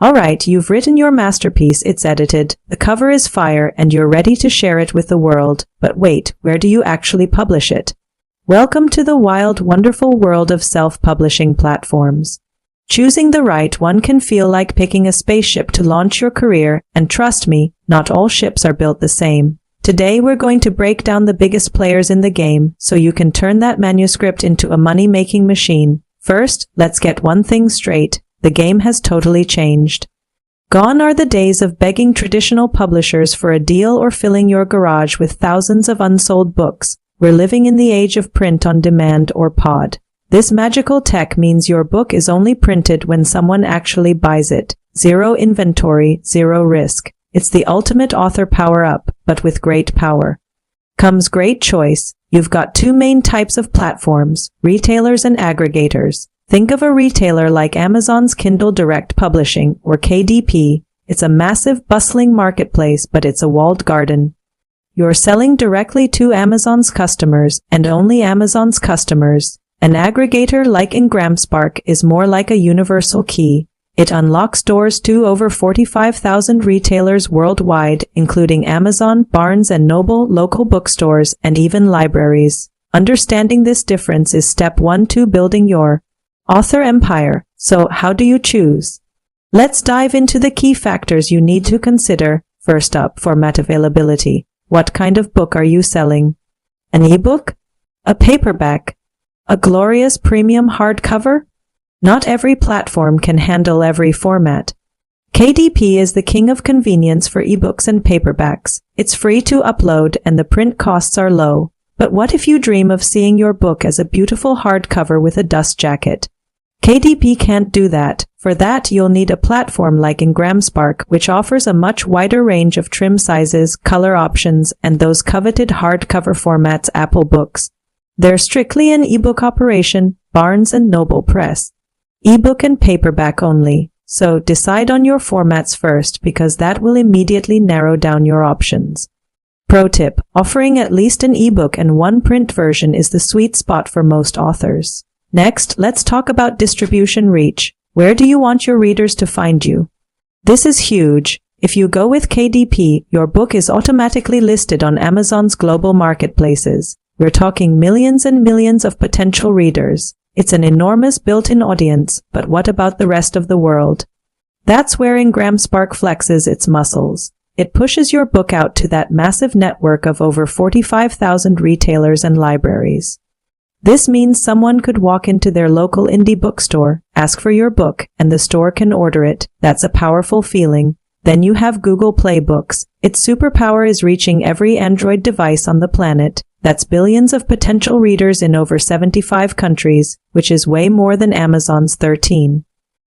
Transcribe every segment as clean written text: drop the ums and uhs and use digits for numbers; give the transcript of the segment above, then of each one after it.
Alright, you've written your masterpiece, it's edited, the cover is fire, and you're ready to share it with the world. But wait, where do you actually publish it? Welcome to the wild, wonderful world of self-publishing platforms. Choosing the right one can feel like picking a spaceship to launch your career, and trust me, not all ships are built the same. Today we're going to break down the biggest players in the game, so you can turn that manuscript into a money-making machine. First, let's get one thing straight. The game has totally changed. Gone are the days of begging traditional publishers for a deal or filling your garage with thousands of unsold books. We're living in the age of print on demand or pod. This magical tech means your book is only printed when someone actually buys it. Zero inventory, zero risk. It's the ultimate author power-up, but with great power. Comes great choice. You've got two main types of platforms, retailers and aggregators. Think of a retailer like Amazon's Kindle Direct Publishing, or KDP. It's a massive, bustling marketplace, but it's a walled garden. You're selling directly to Amazon's customers, and only Amazon's customers. An aggregator like IngramSpark is more like a universal key. It unlocks doors to over 45,000 retailers worldwide, including Amazon, Barnes & Noble, local bookstores, and even libraries. Understanding this difference is step 1 to building your author empire. So how do you choose? Let's dive into the key factors you need to consider. First up, format availability. What kind of book are you selling? An ebook? A paperback? A glorious premium hardcover? Not every platform can handle every format. KDP is the king of convenience for ebooks and paperbacks. It's free to upload and the print costs are low. But what if you dream of seeing your book as a beautiful hardcover with a dust jacket? KDP can't do that. For that, you'll need a platform like IngramSpark, which offers a much wider range of trim sizes, color options, and those coveted hardcover formats Apple Books. They're strictly an ebook operation, Barnes & Noble Press. Ebook and paperback only. So decide on your formats first, because that will immediately narrow down your options. Pro tip, offering at least an ebook and one print version is the sweet spot for most authors. Next, let's talk about distribution reach. Where do you want your readers to find you? This is huge. If you go with KDP, your book is automatically listed on Amazon's global marketplaces. We're talking millions and millions of potential readers. It's an enormous built-in audience, but what about the rest of the world? That's where IngramSpark flexes its muscles. It pushes your book out to that massive network of over 45,000 retailers and libraries. This means someone could walk into their local indie bookstore, ask for your book, and the store can order it. That's a powerful feeling. Then you have Google Play Books. Its superpower is reaching every Android device on the planet. That's billions of potential readers in over 75 countries, which is way more than Amazon's 13.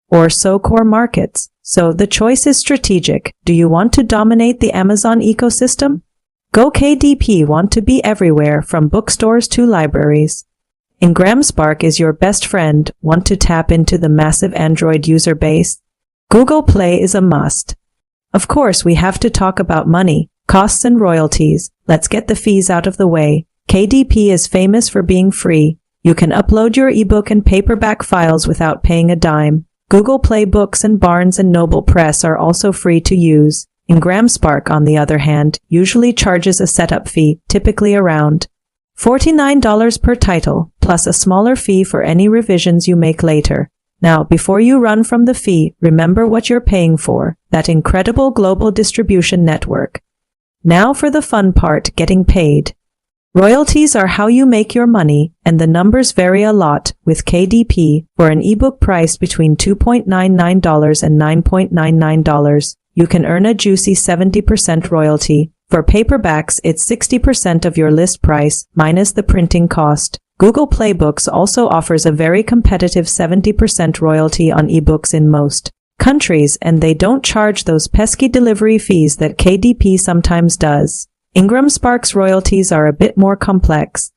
Or so core markets. So the choice is strategic. Do you want to dominate the Amazon ecosystem? Go KDP. Want to be everywhere, from bookstores to libraries. IngramSpark is your best friend. Want to tap into the massive Android user base? Google Play is a must. Of course, we have to talk about money, costs and royalties. Let's get the fees out of the way. KDP is famous for being free. You can upload your ebook and paperback files without paying a dime. Google Play Books and Barnes & Noble Press are also free to use. IngramSpark, on the other hand, usually charges a setup fee, typically around $49 per title, plus a smaller fee for any revisions you make later. Now, before you run from the fee, remember what you're paying for, that incredible global distribution network. Now for the fun part, getting paid. Royalties are how you make your money, and the numbers vary a lot. With KDP, for an ebook priced between $2.99 and $9.99, you can earn a juicy 70% royalty. For paperbacks, it's 60% of your list price, minus the printing cost. Google Play Books also offers a very competitive 70% royalty on ebooks in most countries, and they don't charge those pesky delivery fees that KDP sometimes does. IngramSpark's royalties are a bit more complex.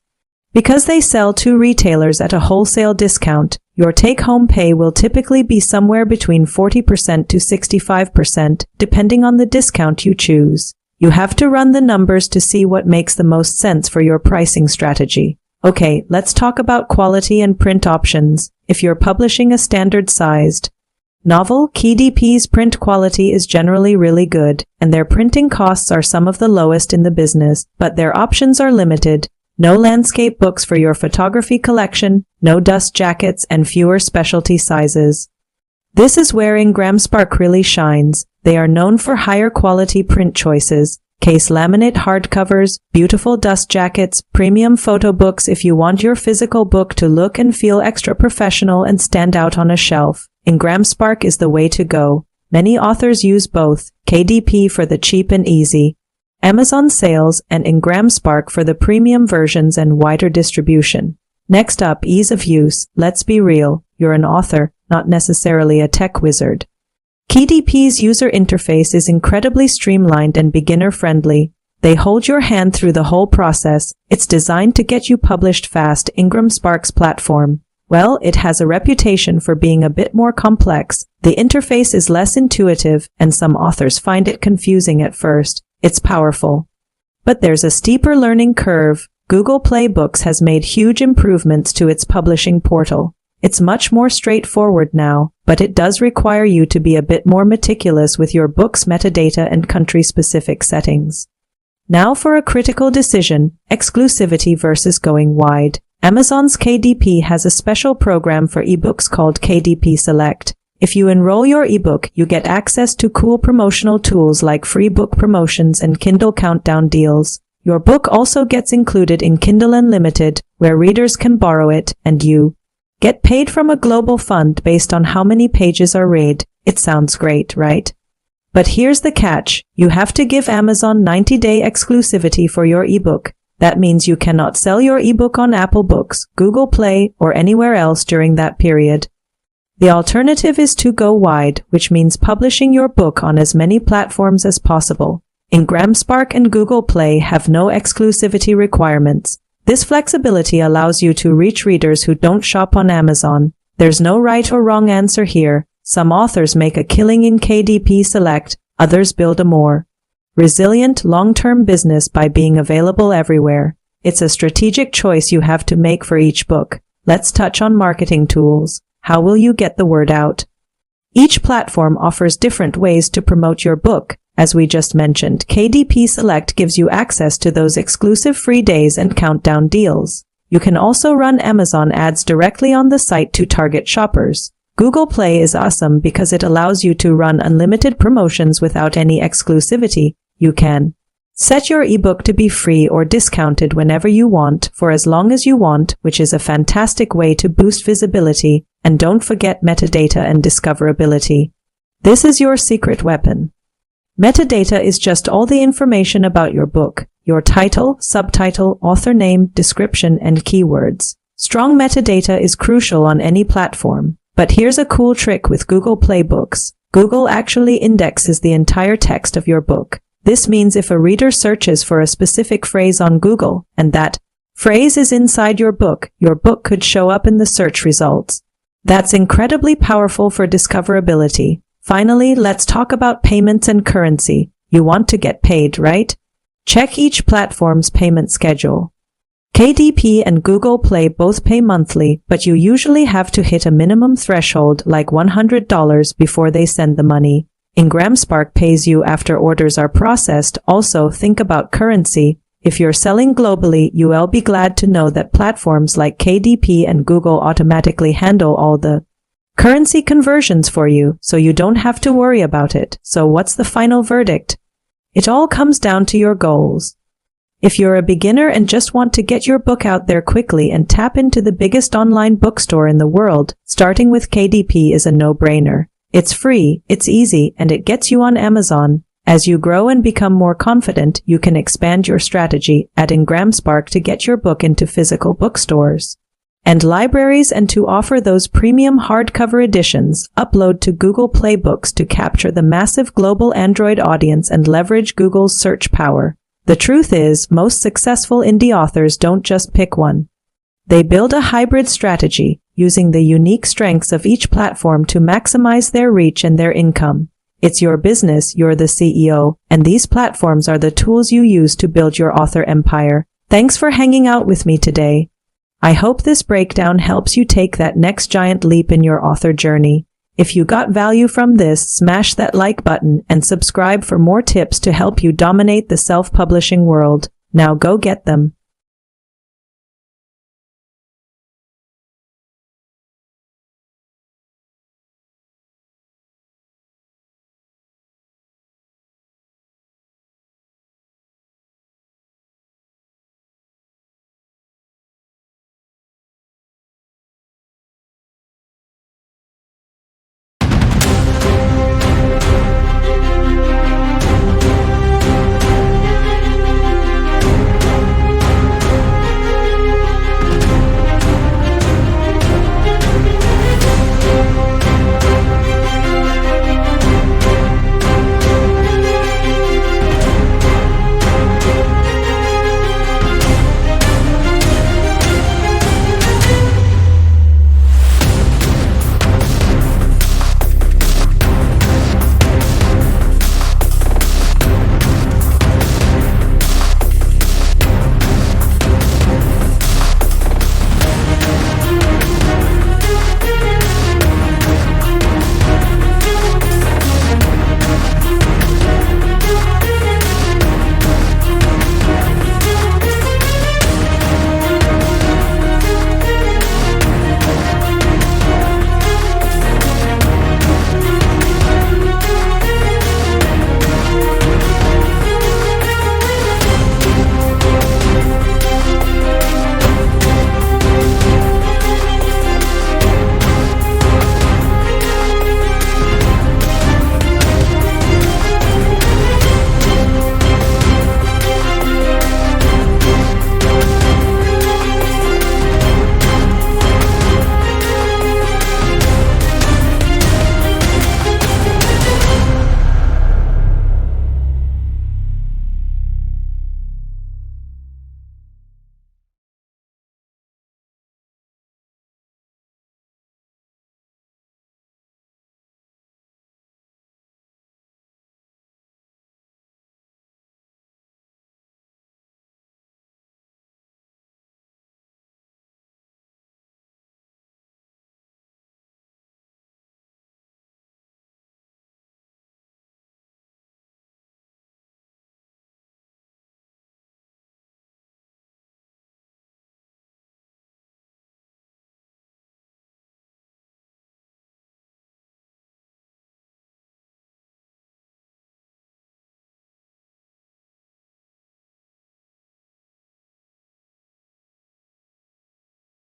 Because they sell to retailers at a wholesale discount, your take-home pay will typically be somewhere between 40% to 65%, depending on the discount you choose. You have to run the numbers to see what makes the most sense for your pricing strategy. Okay, let's talk about quality and print options. If you're publishing a standard-sized Novel, KDP's print quality is generally really good, and their printing costs are some of the lowest in the business, but their options are limited. No landscape books for your photography collection, no dust jackets, and fewer specialty sizes. This is where IngramSpark really shines. They are known for higher quality print choices, case laminate hardcovers, beautiful dust jackets, premium photo books if you want your physical book to look and feel extra professional and stand out on a shelf. IngramSpark is the way to go. Many authors use both, KDP for the cheap and easy, Amazon sales, and IngramSpark for the premium versions and wider distribution. Next up, ease of use. Let's be real, you're an author, not necessarily a tech wizard. KDP's user interface is incredibly streamlined and beginner-friendly. They hold your hand through the whole process. It's designed to get you published fast. IngramSpark's platform, well, it has a reputation for being a bit more complex. The interface is less intuitive, and some authors find it confusing at first. It's powerful, but there's a steeper learning curve. Google Play Books has made huge improvements to its publishing portal. It's much more straightforward now, but it does require you to be a bit more meticulous with your book's metadata and country-specific settings. Now for a critical decision, exclusivity versus going wide. Amazon's KDP has a special program for ebooks called KDP Select. If you enroll your ebook, you get access to cool promotional tools like free book promotions and Kindle countdown deals. Your book also gets included in Kindle Unlimited, where readers can borrow it, and you get paid from a global fund based on how many pages are read. It sounds great, right? But here's the catch. You have to give Amazon 90-day exclusivity for your ebook. That means you cannot sell your ebook on Apple Books, Google Play, or anywhere else during that period. The alternative is to go wide, which means publishing your book on as many platforms as possible. IngramSpark and Google Play have no exclusivity requirements. This flexibility allows you to reach readers who don't shop on Amazon. There's no right or wrong answer here. Some authors make a killing in KDP Select, others build a more resilient, long-term business by being available everywhere. It's a strategic choice you have to make for each book. Let's touch on marketing tools. How will you get the word out? Each platform offers different ways to promote your book. As we just mentioned, KDP Select gives you access to those exclusive free days and countdown deals. You can also run Amazon ads directly on the site to target shoppers. Google Play is awesome because it allows you to run unlimited promotions without any exclusivity. You can set your ebook to be free or discounted whenever you want, for as long as you want, which is a fantastic way to boost visibility. And don't forget metadata and discoverability. This is your secret weapon. Metadata is just all the information about your book, your title, subtitle, author name, description, and keywords. Strong metadata is crucial on any platform. But here's a cool trick with Google Play Books. Google actually indexes the entire text of your book. This means if a reader searches for a specific phrase on Google, and that phrase is inside your book could show up in the search results. That's incredibly powerful for discoverability. Finally, let's talk about payments and currency. You want to get paid, right? Check each platform's payment schedule. KDP and Google Play both pay monthly, but you usually have to hit a minimum threshold like $100 before they send the money. IngramSpark pays you after orders are processed. Also, think about currency. If you're selling globally, you'll be glad to know that platforms like KDP and Google automatically handle all the currency conversions for you, so you don't have to worry about it. So what's the final verdict? It all comes down to your goals. If you're a beginner and just want to get your book out there quickly and tap into the biggest online bookstore in the world, starting with KDP is a no-brainer. It's free, it's easy, and it gets you on Amazon. As you grow and become more confident, you can expand your strategy at IngramSpark to get your book into physical bookstores and libraries, and to offer those premium hardcover editions. Upload to Google Play Books to capture the massive global Android audience and leverage Google's search power. The truth is, most successful indie authors don't just pick one. They build a hybrid strategy, using the unique strengths of each platform to maximize their reach and their income. It's your business, you're the CEO, and these platforms are the tools you use to build your author empire. Thanks for hanging out with me today. I hope this breakdown helps you take that next giant leap in your author journey. If you got value from this, smash that like button and subscribe for more tips to help you dominate the self-publishing world. Now go get them.